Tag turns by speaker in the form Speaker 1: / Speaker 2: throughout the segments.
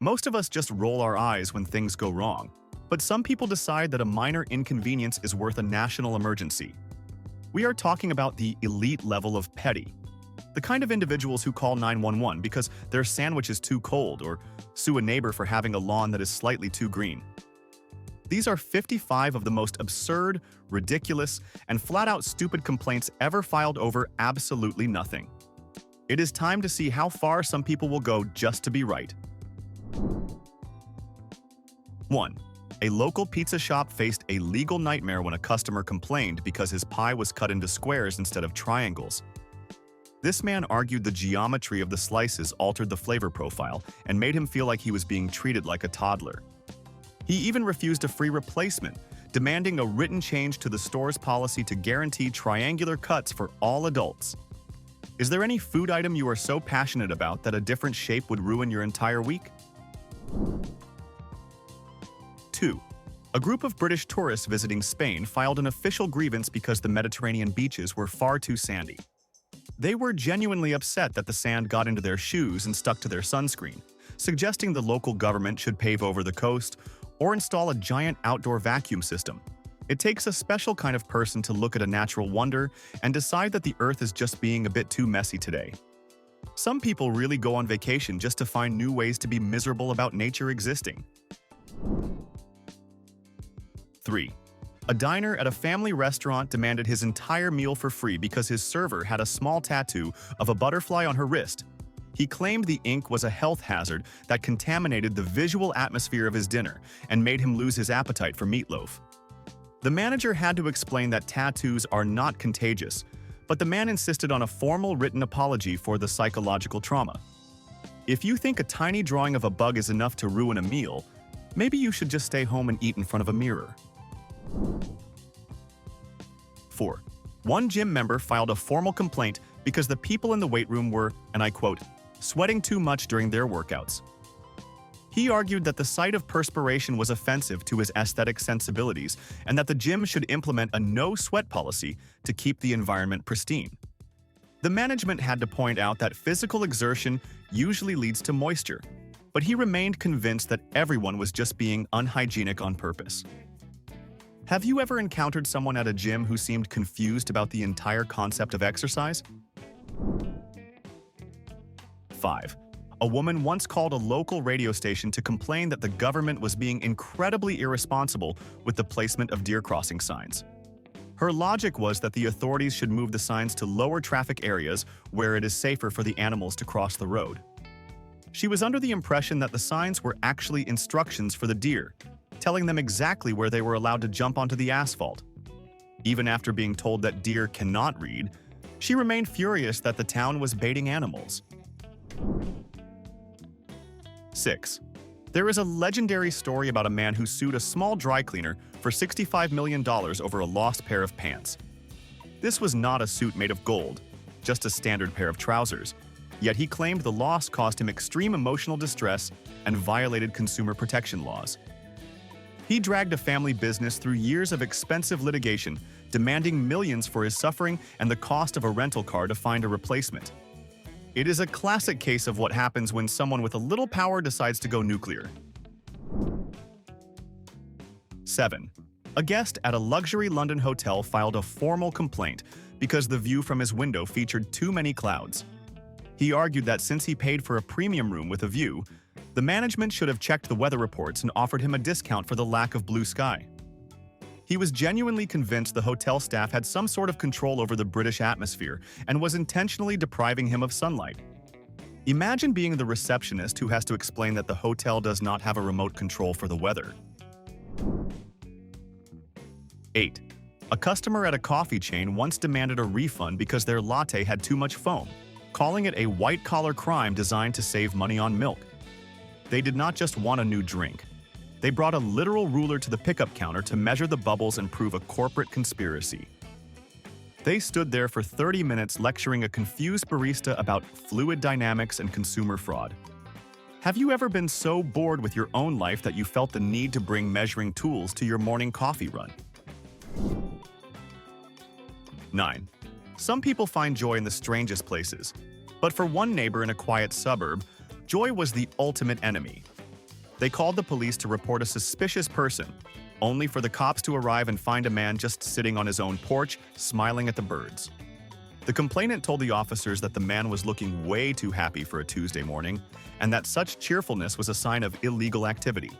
Speaker 1: Most of us just roll our eyes when things go wrong, but some people decide that a minor inconvenience is worth a national emergency. We are talking about the elite level of petty. The kind of individuals who call 911 because their sandwich is too cold or sue a neighbor for having a lawn that is slightly too green. These are 55 of the most absurd, ridiculous, and flat-out stupid complaints ever filed over absolutely nothing. It is time to see how far some people will go just to be right. 1. A local pizza shop faced a legal nightmare when a customer complained because his pie was cut into squares instead of triangles. This man argued the geometry of the slices altered the flavor profile and made him feel like he was being treated like a toddler. He even refused a free replacement, demanding a written change to the store's policy to guarantee triangular cuts for all adults. Is there any food item you are so passionate about that a different shape would ruin your entire week? 2. A group of British tourists visiting Spain filed an official grievance because the Mediterranean beaches were far too sandy. They were genuinely upset that the sand got into their shoes and stuck to their sunscreen, suggesting the local government should pave over the coast or install a giant outdoor vacuum system. It takes a special kind of person to look at a natural wonder and decide that the earth is just being a bit too messy today. Some people really go on vacation just to find new ways to be miserable about nature existing. 3. A diner at a family restaurant demanded his entire meal for free because his server had a small tattoo of a butterfly on her wrist. He claimed the ink was a health hazard that contaminated the visual atmosphere of his dinner and made him lose his appetite for meatloaf. The manager had to explain that tattoos are not contagious, but the man insisted on a formal written apology for the psychological trauma. If you think a tiny drawing of a bug is enough to ruin a meal, maybe you should just stay home and eat in front of a mirror. 4. One gym member filed a formal complaint because the people in the weight room were, and I quote, sweating too much during their workouts. He argued that the sight of perspiration was offensive to his aesthetic sensibilities and that the gym should implement a no-sweat policy to keep the environment pristine. The management had to point out that physical exertion usually leads to moisture, but he remained convinced that everyone was just being unhygienic on purpose. Have you ever encountered someone at a gym who seemed confused about the entire concept of exercise? 5. A woman once called a local radio station to complain that the government was being incredibly irresponsible with the placement of deer crossing signs. Her logic was that the authorities should move the signs to lower traffic areas where it is safer for the animals to cross the road. She was under the impression that the signs were actually instructions for the deer, telling them exactly where they were allowed to jump onto the asphalt. Even after being told that deer cannot read, she remained furious that the town was baiting animals. 6. There is a legendary story about a man who sued a small dry cleaner for $65 million over a lost pair of pants. This was not a suit made of gold, just a standard pair of trousers, yet he claimed the loss caused him extreme emotional distress and violated consumer protection laws. He dragged a family business through years of expensive litigation, demanding millions for his suffering and the cost of a rental car to find a replacement. It is a classic case of what happens when someone with a little power decides to go nuclear. 7. A guest at a luxury London hotel filed a formal complaint because the view from his window featured too many clouds. He argued that since he paid for a premium room with a view, the management should have checked the weather reports and offered him a discount for the lack of blue sky. He was genuinely convinced the hotel staff had some sort of control over the British atmosphere and was intentionally depriving him of sunlight. Imagine being the receptionist who has to explain that the hotel does not have a remote control for the weather. 8. A customer at a coffee chain once demanded a refund because their latte had too much foam, calling it a white-collar crime designed to save money on milk. They did not just want a new drink. They brought a literal ruler to the pickup counter to measure the bubbles and prove a corporate conspiracy. They stood there for 30 minutes lecturing a confused barista about fluid dynamics and consumer fraud. Have you ever been so bored with your own life that you felt the need to bring measuring tools to your morning coffee run? 9. Some people find joy in the strangest places, but for one neighbor in a quiet suburb, joy was the ultimate enemy. They called the police to report a suspicious person, only for the cops to arrive and find a man just sitting on his own porch, smiling at the birds. The complainant told the officers that the man was looking way too happy for a Tuesday morning, and that such cheerfulness was a sign of illegal activity.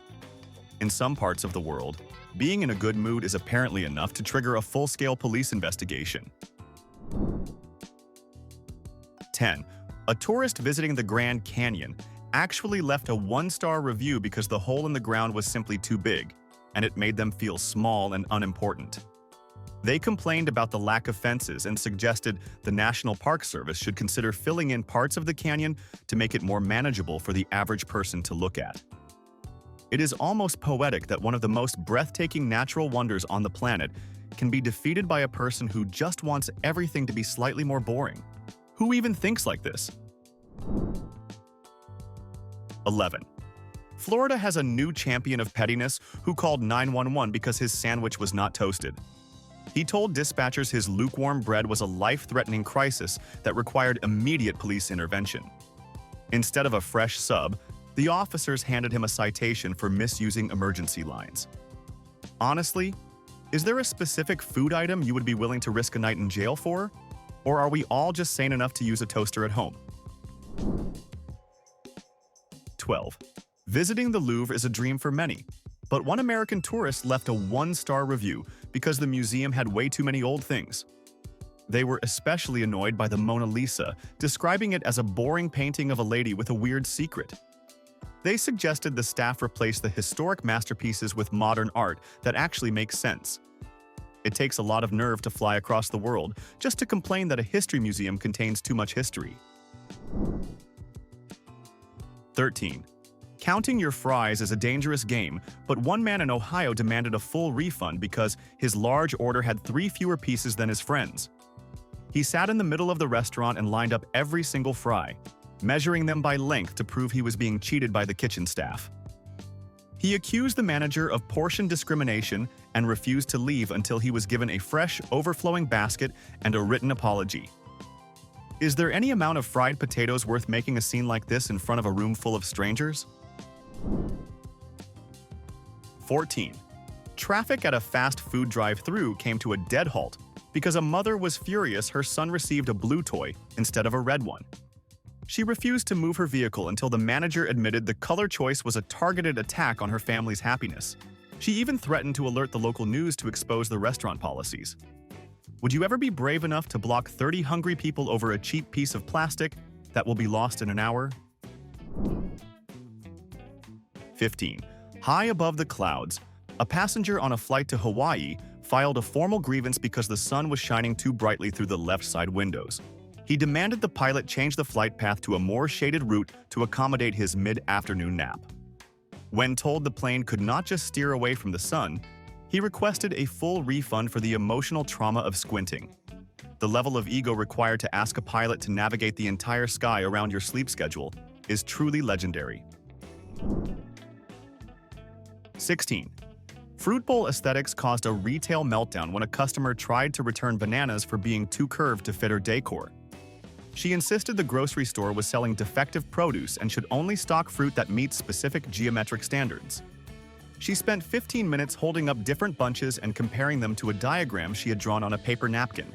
Speaker 1: In some parts of the world, being in a good mood is apparently enough to trigger a full-scale police investigation. 10. A tourist visiting the Grand Canyon actually left a 1-star review because the hole in the ground was simply too big, and it made them feel small and unimportant. They complained about the lack of fences and suggested the National Park Service should consider filling in parts of the canyon to make it more manageable for the average person to look at. It is almost poetic that one of the most breathtaking natural wonders on the planet can be defeated by a person who just wants everything to be slightly more boring. Who even thinks like this? 11. Florida has a new champion of pettiness who called 911 because his sandwich was not toasted. He told dispatchers his lukewarm bread was a life-threatening crisis that required immediate police intervention. Instead of a fresh sub, the officers handed him a citation for misusing emergency lines. Honestly, is there a specific food item you would be willing to risk a night in jail for? Or are we all just sane enough to use a toaster at home? 12. Visiting the Louvre is a dream for many, but one American tourist left a 1-star review because the museum had way too many old things. They were especially annoyed by the Mona Lisa, describing it as a boring painting of a lady with a weird secret. They suggested the staff replace the historic masterpieces with modern art that actually makes sense. It takes a lot of nerve to fly across the world just to complain that a history museum contains too much history. 13. Counting your fries is a dangerous game, but one man in Ohio demanded a full refund because his large order had 3 fewer pieces than his friends. He sat in the middle of the restaurant and lined up every single fry, measuring them by length to prove he was being cheated by the kitchen staff. He accused the manager of portion discrimination and refused to leave until he was given a fresh, overflowing basket and a written apology. Is there any amount of fried potatoes worth making a scene like this in front of a room full of strangers? 14. Traffic at a fast food drive-thru came to a dead halt because a mother was furious her son received a blue toy instead of a red one. She refused to move her vehicle until the manager admitted the color choice was a targeted attack on her family's happiness. She even threatened to alert the local news to expose the restaurant policies. Would you ever be brave enough to block 30 hungry people over a cheap piece of plastic that will be lost in an hour? 15. High above the clouds, a passenger on a flight to Hawaii filed a formal grievance because the sun was shining too brightly through the left side windows. He demanded the pilot change the flight path to a more shaded route to accommodate his mid-afternoon nap. When told the plane could not just steer away from the sun, he requested a full refund for the emotional trauma of squinting. The level of ego required to ask a pilot to navigate the entire sky around your sleep schedule is truly legendary. 16. Fruit bowl aesthetics caused a retail meltdown when a customer tried to return bananas for being too curved to fit her decor. She insisted the grocery store was selling defective produce and should only stock fruit that meets specific geometric standards. She spent 15 minutes holding up different bunches and comparing them to a diagram she had drawn on a paper napkin.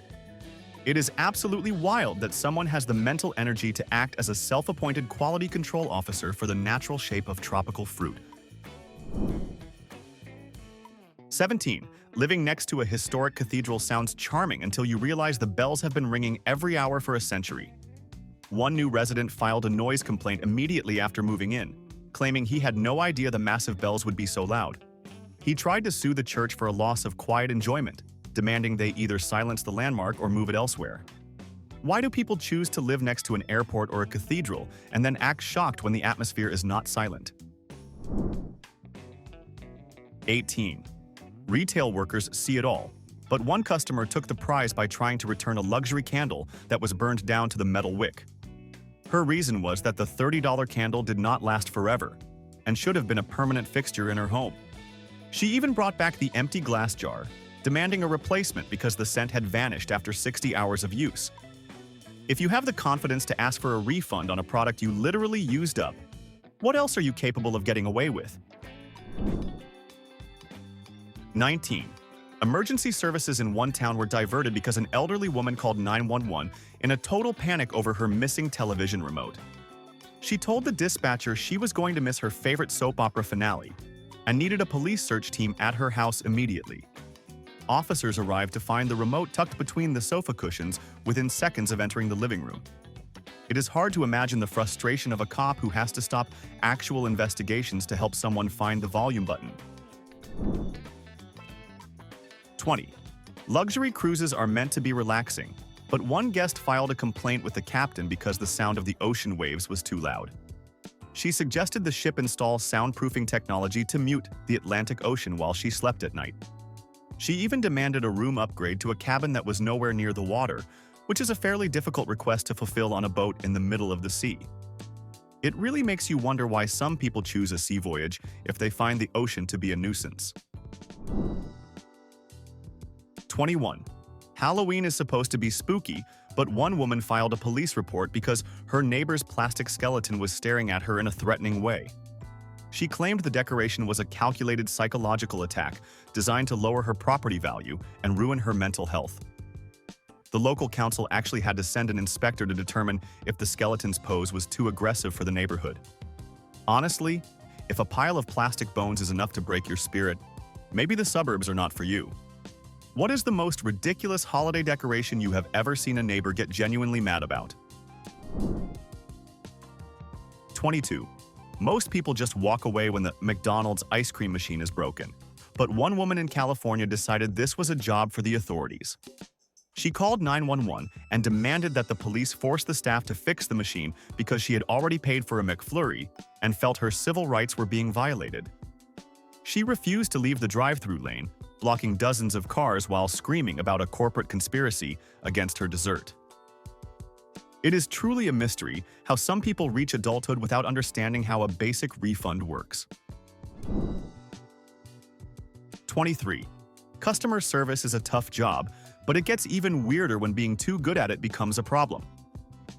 Speaker 1: It is absolutely wild that someone has the mental energy to act as a self-appointed quality control officer for the natural shape of tropical fruit. 17. Living next to a historic cathedral sounds charming until you realize the bells have been ringing every hour for a century. One new resident filed a noise complaint immediately after moving in, claiming he had no idea the massive bells would be so loud. He tried to sue the church for a loss of quiet enjoyment, demanding they either silence the landmark or move it elsewhere. Why do people choose to live next to an airport or a cathedral and then act shocked when the atmosphere is not silent? 18. Retail workers see it all, but one customer took the prize by trying to return a luxury candle that was burned down to the metal wick. Her reason was that the $30 candle did not last forever and should have been a permanent fixture in her home. She even brought back the empty glass jar, demanding a replacement because the scent had vanished after 60 hours of use. If you have the confidence to ask for a refund on a product you literally used up, What else are you capable of getting away with? 19. Emergency services in one town were diverted because an elderly woman called 911 in a total panic over her missing television remote. She told the dispatcher she was going to miss her favorite soap opera finale and needed a police search team at her house immediately. Officers arrived to find the remote tucked between the sofa cushions within seconds of entering the living room. It is hard to imagine the frustration of a cop who has to stop actual investigations to help someone find the volume button. 20. Luxury cruises are meant to be relaxing, but one guest filed a complaint with the captain because the sound of the ocean waves was too loud. She suggested the ship install soundproofing technology to mute the Atlantic Ocean while she slept at night. She even demanded a room upgrade to a cabin that was nowhere near the water, which is a fairly difficult request to fulfill on a boat in the middle of the sea. It really makes you wonder why some people choose a sea voyage if they find the ocean to be a nuisance. 21. Halloween is supposed to be spooky, but one woman filed a police report because her neighbor's plastic skeleton was staring at her in a threatening way. She claimed the decoration was a calculated psychological attack designed to lower her property value and ruin her mental health. The local council actually had to send an inspector to determine if the skeleton's pose was too aggressive for the neighborhood. Honestly, if a pile of plastic bones is enough to break your spirit, maybe the suburbs are not for you. What is the most ridiculous holiday decoration you have ever seen a neighbor get genuinely mad about? 22. Most people just walk away when the McDonald's ice cream machine is broken, but one woman in California decided this was a job for the authorities. She called 911 and demanded that the police force the staff to fix the machine because she had already paid for a McFlurry and felt her civil rights were being violated. She refused to leave the drive-thru lane, blocking dozens of cars while screaming about a corporate conspiracy against her dessert. It is truly a mystery how some people reach adulthood without understanding how a basic refund works. 23. Customer service is a tough job, but it gets even weirder when being too good at it becomes a problem.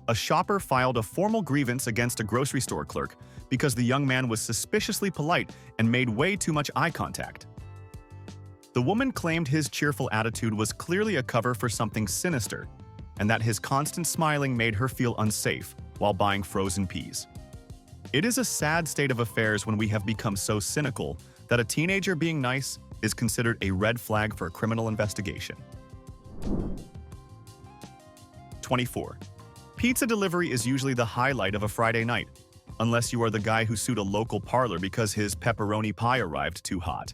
Speaker 1: A shopper filed a formal grievance against a grocery store clerk because the young man was suspiciously polite and made way too much eye contact. The woman claimed his cheerful attitude was clearly a cover for something sinister, and that his constant smiling made her feel unsafe while buying frozen peas. It is a sad state of affairs when we have become so cynical that a teenager being nice is considered a red flag for a criminal investigation. 24. Pizza delivery is usually the highlight of a Friday night, unless you are the guy who sued a local parlor because his pepperoni pie arrived too hot.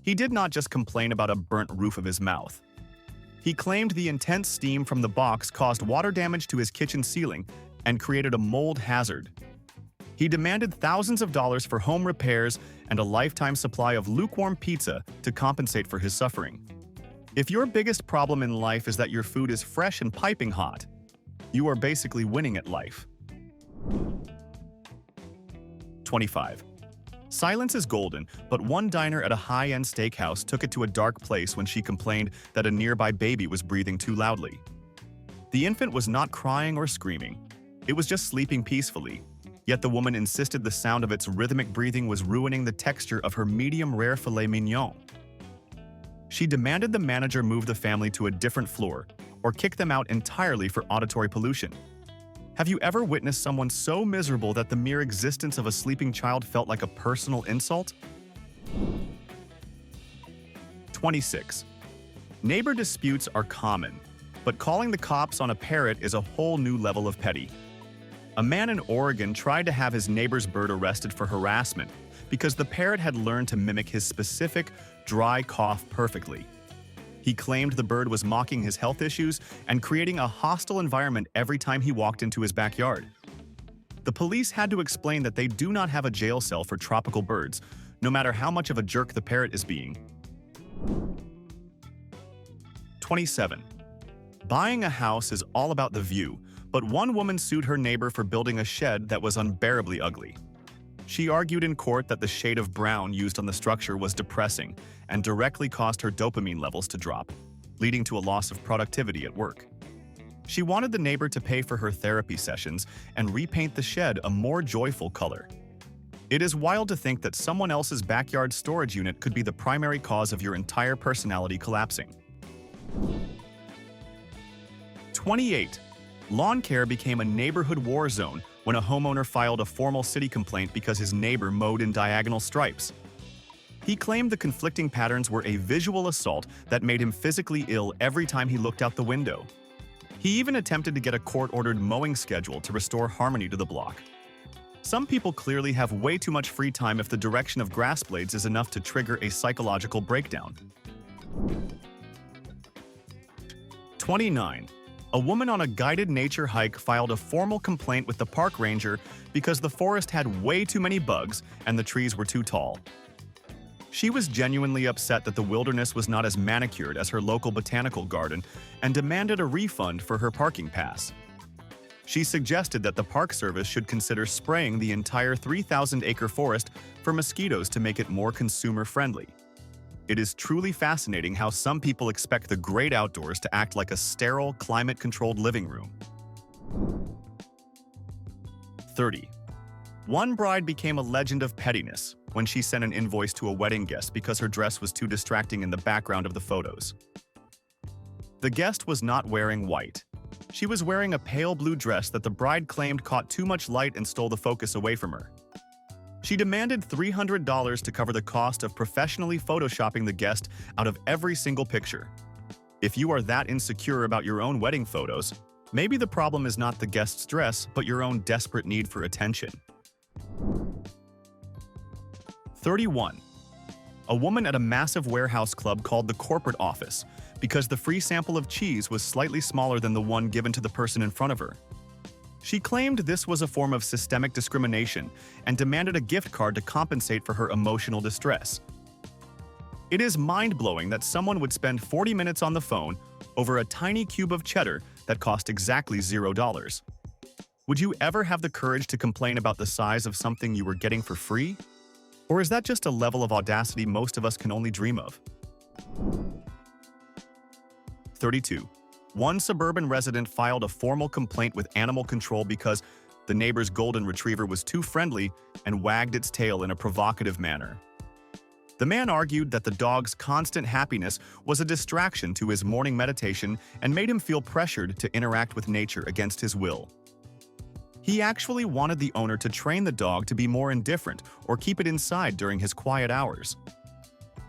Speaker 1: He did not just complain about a burnt roof of his mouth. He claimed the intense steam from the box caused water damage to his kitchen ceiling and created a mold hazard. He demanded thousands of dollars for home repairs and a lifetime supply of lukewarm pizza to compensate for his suffering. If your biggest problem in life is that your food is fresh and piping hot, you are basically winning at life. 25. Silence is golden, but one diner at a high-end steakhouse took it to a dark place when she complained that a nearby baby was breathing too loudly. The infant was not crying or screaming. It was just sleeping peacefully, yet the woman insisted the sound of its rhythmic breathing was ruining the texture of her medium-rare filet mignon. She demanded the manager move the family to a different floor or kick them out entirely for auditory pollution. Have you ever witnessed someone so miserable that the mere existence of a sleeping child felt like a personal insult? 26. Neighbor disputes are common, but calling the cops on a parrot is a whole new level of petty. A man in Oregon tried to have his neighbor's bird arrested for harassment because the parrot had learned to mimic his specific, dry cough perfectly. He claimed the bird was mocking his health issues and creating a hostile environment every time he walked into his backyard. The police had to explain that they do not have a jail cell for tropical birds, no matter how much of a jerk the parrot is being. 27. Buying a house is all about the view, but one woman sued her neighbor for building a shed that was unbearably ugly. She argued in court that the shade of brown used on the structure was depressing and directly caused her dopamine levels to drop, leading to a loss of productivity at work. She wanted the neighbor to pay for her therapy sessions and repaint the shed a more joyful color, It is wild to think that someone else's backyard storage unit could be the primary cause of your entire personality collapsing. 28. Lawn care became a neighborhood war zone when a homeowner filed a formal city complaint because his neighbor mowed in diagonal stripes. He claimed the conflicting patterns were a visual assault that made him physically ill every time he looked out the window. He even attempted to get a court-ordered mowing schedule to restore harmony to the block. Some people clearly have way too much free time if the direction of grass blades is enough to trigger a psychological breakdown. 29. A woman on a guided nature hike filed a formal complaint with the park ranger because the forest had way too many bugs and the trees were too tall. She was genuinely upset that the wilderness was not as manicured as her local botanical garden and demanded a refund for her parking pass. She suggested that the Park Service should consider spraying the entire 3,000-acre forest for mosquitoes to make it more consumer-friendly. It is truly fascinating how some people expect the great outdoors to act like a sterile, climate-controlled living room. 30. One bride became a legend of pettiness when she sent an invoice to a wedding guest because her dress was too distracting in the background of the photos. The guest was not wearing white. She was wearing a pale blue dress that the bride claimed caught too much light and stole the focus away from her. She demanded $300 to cover the cost of professionally photoshopping the guest out of every single picture. If you are that insecure about your own wedding photos, maybe the problem is not the guest's dress, but your own desperate need for attention. 31. A woman at a massive warehouse club called the corporate office because the free sample of cheese was slightly smaller than the one given to the person in front of her. She claimed this was a form of systemic discrimination and demanded a gift card to compensate for her emotional distress. It is mind-blowing that someone would spend 40 minutes on the phone over a tiny cube of cheddar that cost exactly $0. Would you ever have the courage to complain about the size of something you were getting for free? Or is that just a level of audacity most of us can only dream of? 32. One suburban resident filed a formal complaint with animal control because the neighbor's golden retriever was too friendly and wagged its tail in a provocative manner. The man argued that the dog's constant happiness was a distraction to his morning meditation and made him feel pressured to interact with nature against his will. He actually wanted the owner to train the dog to be more indifferent or keep it inside during his quiet hours.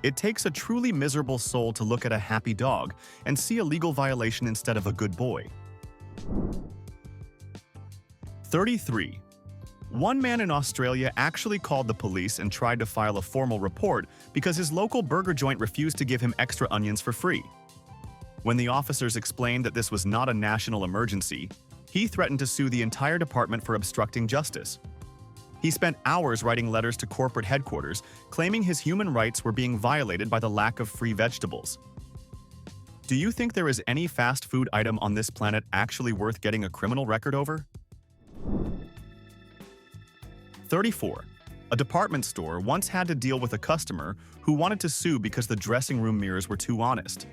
Speaker 1: It takes a truly miserable soul to look at a happy dog and see a legal violation instead of a good boy. 33. One man in Australia actually called the police and tried to file a formal report because his local burger joint refused to give him extra onions for free. When the officers explained that this was not a national emergency, he threatened to sue the entire department for obstructing justice. He spent hours writing letters to corporate headquarters, claiming his human rights were being violated by the lack of free vegetables. Do you think there is any fast food item on this planet actually worth getting a criminal record over? 34. A department store once had to deal with a customer who wanted to sue because the dressing room mirrors were too honest.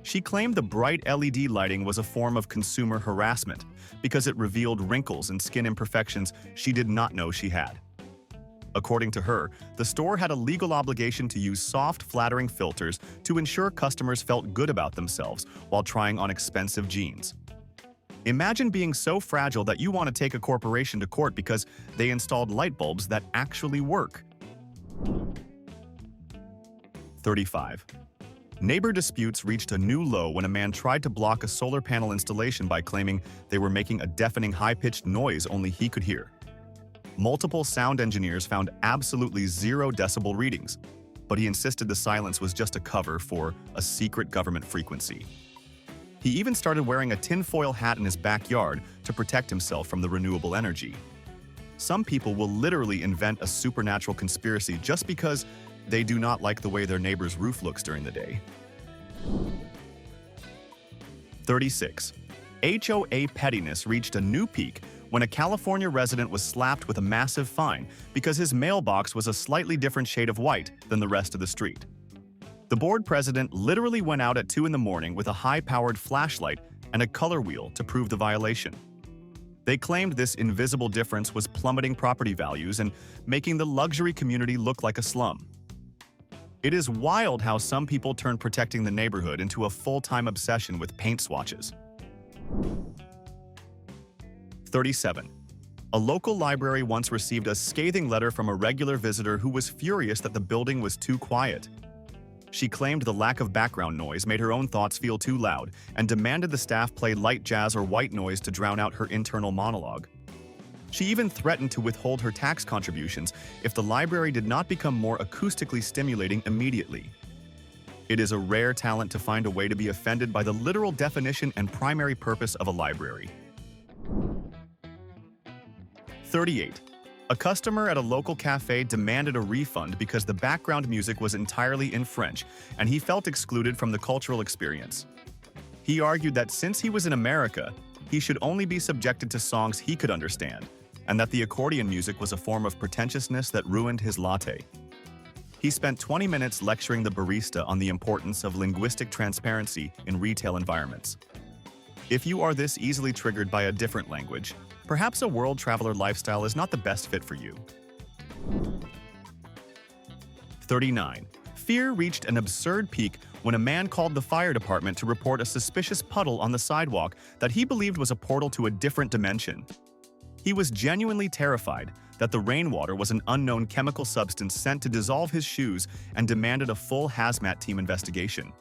Speaker 1: She claimed the bright LED lighting was a form of consumer harassment because it revealed wrinkles and skin imperfections she did not know she had. According to her, the store had a legal obligation to use soft, flattering filters to ensure customers felt good about themselves while trying on expensive jeans. Imagine being so fragile that you want to take a corporation to court because they installed light bulbs that actually work. 35. Neighbor disputes reached a new low when a man tried to block a solar panel installation by claiming they were making a deafening high-pitched noise only he could hear. Multiple sound engineers found absolutely 0 decibel readings, but he insisted the silence was just a cover for a secret government frequency. He even started wearing a tinfoil hat in his backyard to protect himself from the renewable energy. Some people will literally invent a supernatural conspiracy just because they do not like the way their neighbor's roof looks during the day. 36. HOA pettiness reached a new peak when a California resident was slapped with a massive fine because his mailbox was a slightly different shade of white than the rest of the street. The board president literally went out at 2 in the morning with a high-powered flashlight and a color wheel to prove the violation. They claimed this invisible difference was plummeting property values and making the luxury community look like a slum. It is wild how some people turn protecting the neighborhood into a full-time obsession with paint swatches. 37. A local library once received a scathing letter from a regular visitor who was furious that the building was too quiet. She claimed the lack of background noise made her own thoughts feel too loud and demanded the staff play light jazz or white noise to drown out her internal monologue. She even threatened to withhold her tax contributions if the library did not become more acoustically stimulating immediately. It is a rare talent to find a way to be offended by the literal definition and primary purpose of a library. 38. A customer at a local cafe demanded a refund because the background music was entirely in French and he felt excluded from the cultural experience. He argued that since he was in America, he should only be subjected to songs he could understand, and that the accordion music was a form of pretentiousness that ruined his latte. He spent 20 minutes lecturing the barista on the importance of linguistic transparency in retail environments. If you are this easily triggered by a different language, perhaps a world traveler lifestyle is not the best fit for you. 39. Fear reached an absurd peak when a man called the fire department to report a suspicious puddle on the sidewalk that he believed was a portal to a different dimension. He was genuinely terrified that the rainwater was an unknown chemical substance sent to dissolve his shoes and demanded a full hazmat team investigation.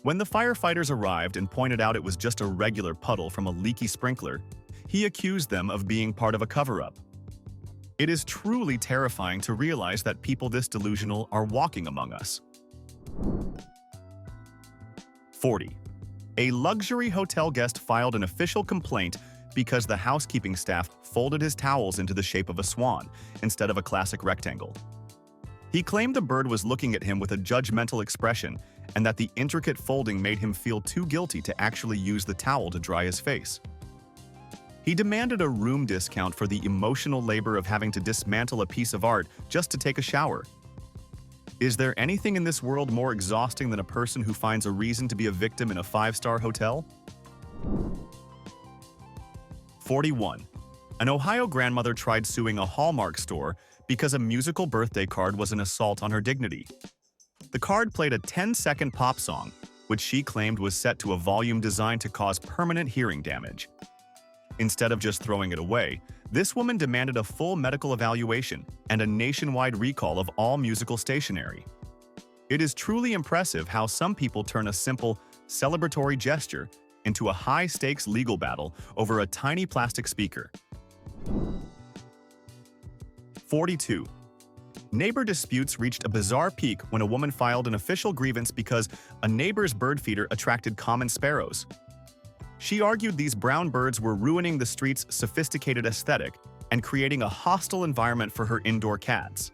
Speaker 1: When the firefighters arrived and pointed out it was just a regular puddle from a leaky sprinkler, he accused them of being part of a cover-up. It is truly terrifying to realize that people this delusional are walking among us. 40. A luxury hotel guest filed an official complaint because the housekeeping staff folded his towels into the shape of a swan instead of a classic rectangle. He claimed the bird was looking at him with a judgmental expression and that the intricate folding made him feel too guilty to actually use the towel to dry his face. He demanded a room discount for the emotional labor of having to dismantle a piece of art just to take a shower. Is there anything in this world more exhausting than a person who finds a reason to be a victim in a 5-star hotel? 41. An Ohio grandmother tried suing a Hallmark store because a musical birthday card was an assault on her dignity. The card played a 10-second pop song, which she claimed was set to a volume designed to cause permanent hearing damage. Instead of just throwing it away, this woman demanded a full medical evaluation and a nationwide recall of all musical stationery. It is truly impressive how some people turn a simple, celebratory gesture into a high-stakes legal battle over a tiny plastic speaker. 42. Neighbor disputes reached a bizarre peak when a woman filed an official grievance because a neighbor's bird feeder attracted common sparrows. She argued these brown birds were ruining the street's sophisticated aesthetic and creating a hostile environment for her indoor cats.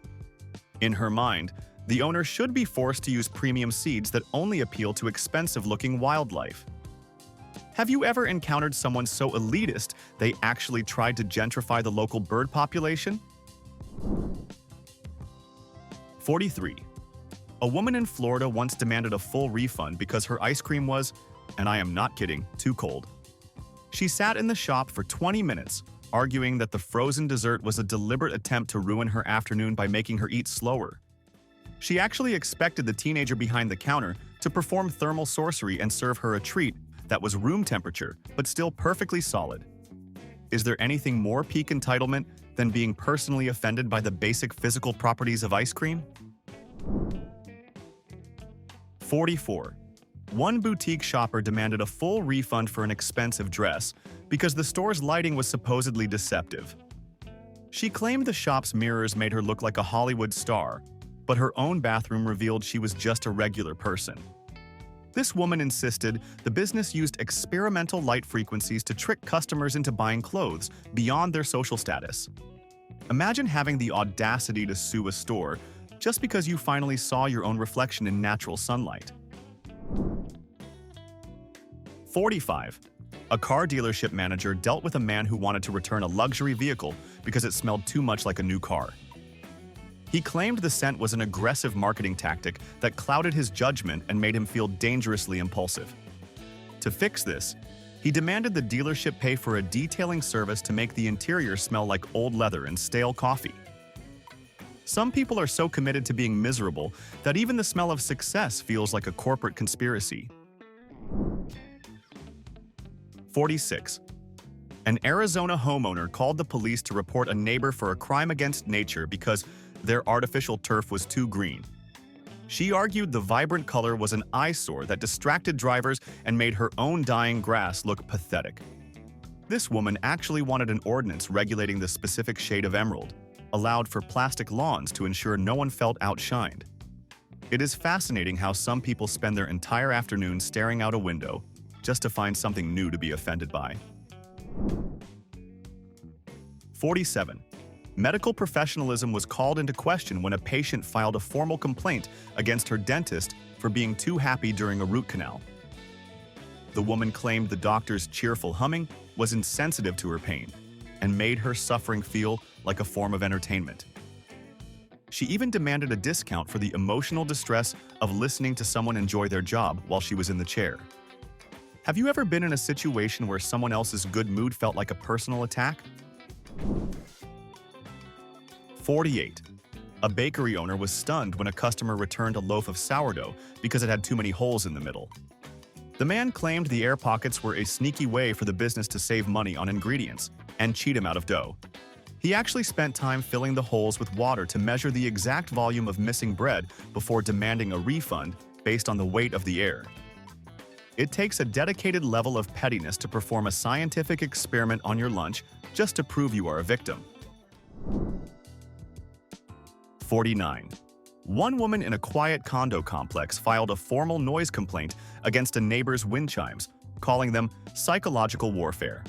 Speaker 1: In her mind, the owner should be forced to use premium seeds that only appeal to expensive-looking wildlife. Have you ever encountered someone so elitist they actually tried to gentrify the local bird population? 43. A woman in Florida once demanded a full refund because her ice cream was, and I am not kidding, too cold. She sat in the shop for 20 minutes, arguing that the frozen dessert was a deliberate attempt to ruin her afternoon by making her eat slower. She actually expected the teenager behind the counter to perform thermal sorcery and serve her a treat that was room temperature, but still perfectly solid. Is there anything more peak entitlement than being personally offended by the basic physical properties of ice cream? 44. One boutique shopper demanded a full refund for an expensive dress because the store's lighting was supposedly deceptive. She claimed the shop's mirrors made her look like a Hollywood star, but her own bathroom revealed she was just a regular person. This woman insisted the business used experimental light frequencies to trick customers into buying clothes beyond their social status. Imagine having the audacity to sue a store just because you finally saw your own reflection in natural sunlight. 45. A car dealership manager dealt with a man who wanted to return a luxury vehicle because it smelled too much like a new car. He claimed the scent was an aggressive marketing tactic that clouded his judgment and made him feel dangerously impulsive. To fix this, He demanded the dealership pay for a detailing service to make the interior smell like old leather and stale coffee. Some people are so committed to being miserable that even the smell of success feels like a corporate conspiracy. 46. An Arizona homeowner called the police to report a neighbor for a crime against nature because their artificial turf was too green. She argued the vibrant color was an eyesore that distracted drivers and made her own dying grass look pathetic. This woman actually wanted an ordinance regulating the specific shade of emerald, allowed for plastic lawns to ensure no one felt outshined. It is fascinating how some people spend their entire afternoon staring out a window just to find something new to be offended by. 47. Medical professionalism was called into question when a patient filed a formal complaint against her dentist for being too happy during a root canal. The woman claimed the doctor's cheerful humming was insensitive to her pain and made her suffering feel like a form of entertainment. She even demanded a discount for the emotional distress of listening to someone enjoy their job while she was in the chair. Have you ever been in a situation where someone else's good mood felt like a personal attack? 48. A bakery owner was stunned when a customer returned a loaf of sourdough because it had too many holes in the middle. The man claimed the air pockets were a sneaky way for the business to save money on ingredients and cheat him out of dough. He actually spent time filling the holes with water to measure the exact volume of missing bread before demanding a refund based on the weight of the air. It takes a dedicated level of pettiness to perform a scientific experiment on your lunch just to prove you are a victim. 49. One woman in a quiet condo complex filed a formal noise complaint against a neighbor's Windchimes, calling them psychological warfare.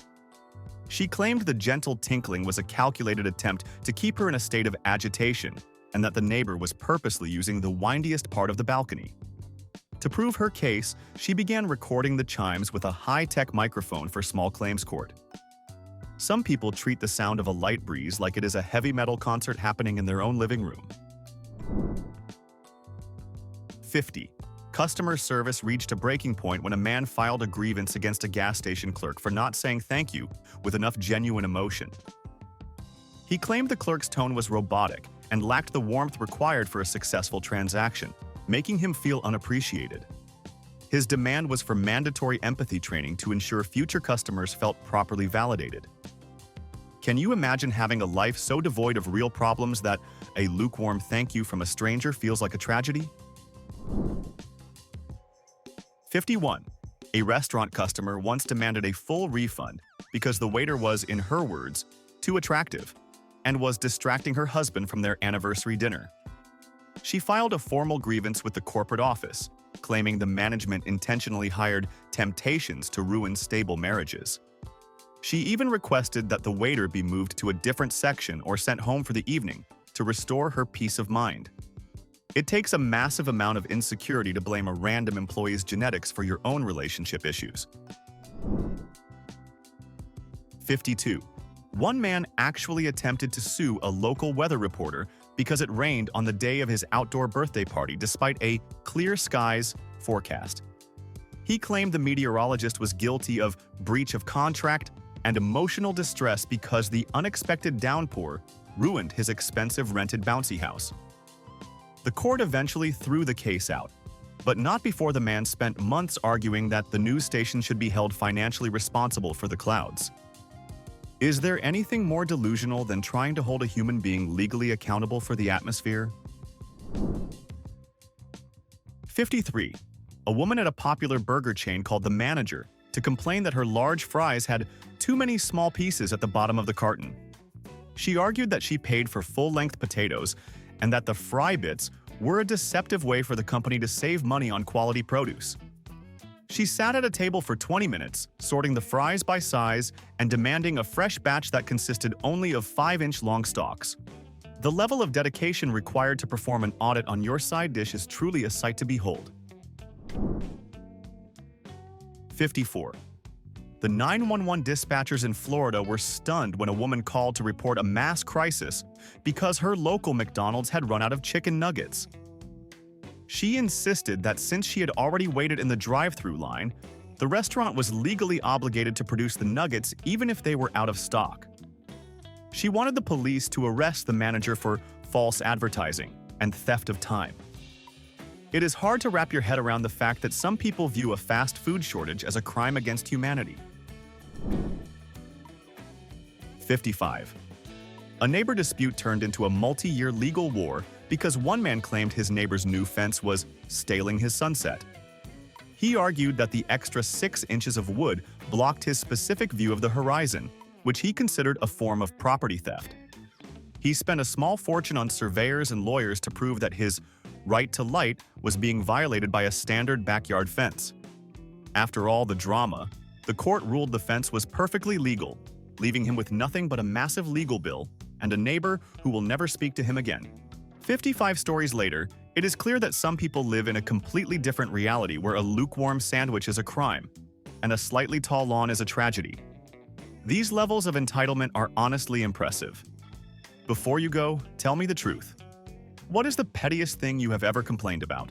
Speaker 1: She claimed the gentle tinkling was a calculated attempt to keep her in a state of agitation and that the neighbor was purposely using the windiest part of the balcony. To prove her case, she began recording the chimes with a high-tech microphone for small claims court. Some people treat the sound of a light breeze like it is a heavy metal concert happening in their own living room. 50. Customer service reached a breaking point when a man filed a grievance against a gas station clerk for not saying thank you with enough genuine emotion. He claimed the clerk's tone was robotic and lacked the warmth required for a successful transaction, making him feel unappreciated. His demand was for mandatory empathy training to ensure future customers felt properly validated. Can you imagine having a life so devoid of real problems that a lukewarm thank you from a stranger feels like a tragedy? 51. A restaurant customer once demanded a full refund because the waiter was, in her words, too attractive and was distracting her husband from their anniversary dinner. She filed a formal grievance with the corporate office, claiming the management intentionally hired temptations to ruin stable marriages. She even requested that the waiter be moved to a different section or sent home for the evening to restore her peace of mind. It takes a massive amount of insecurity to blame a random employee's genetics for your own relationship issues. 52. One man actually attempted to sue a local weather reporter because it rained on the day of his outdoor birthday party despite a clear skies forecast. He claimed the meteorologist was guilty of breach of contract and emotional distress because the unexpected downpour ruined his expensive rented bouncy house. The court eventually threw the case out, but not before the man spent months arguing that the news station should be held financially responsible for the clouds. Is there anything more delusional than trying to hold a human being legally accountable for the atmosphere? 53. A woman at a popular burger chain called the manager to complain that her large fries had too many small pieces at the bottom of the carton. She argued that she paid for full-length potatoes and that the fry bits were a deceptive way for the company to save money on quality produce. She sat at a table for 20 minutes, sorting the fries by size and demanding a fresh batch that consisted only of 5-inch long stalks. The level of dedication required to perform an audit on your side dish is truly a sight to behold. 54. The 911 dispatchers in Florida were stunned when a woman called to report a mass crisis because her local McDonald's had run out of chicken nuggets. She insisted that since she had already waited in the drive-thru line, The restaurant was legally obligated to produce the nuggets even if they were out of stock. She wanted the police to arrest the manager for false advertising and theft of time. It is hard to wrap your head around the fact that some people view a fast food shortage as a crime against humanity. 55. A neighbor dispute turned into a multi-year legal war because one man claimed his neighbor's new fence was staling his sunset. He argued that the extra 6 inches of wood blocked his specific view of the horizon, which he considered a form of property theft. He spent a small fortune on surveyors and lawyers to prove that his right to light was being violated by a standard backyard fence. After all the drama, the court ruled the fence was perfectly legal, leaving him with nothing but a massive legal bill and a neighbor who will never speak to him again. 55 stories later, it is clear that some people live in a completely different reality where a lukewarm sandwich is a crime and a slightly tall lawn is a tragedy. These levels of entitlement are honestly impressive. Before you go, tell me the truth. What is the pettiest thing you have ever complained about?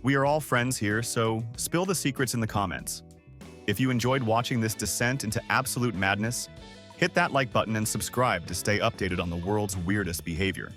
Speaker 1: We are all friends here, so spill the secrets in the comments. If you enjoyed watching this descent into absolute madness, hit that like button and subscribe to stay updated on the world's weirdest behavior.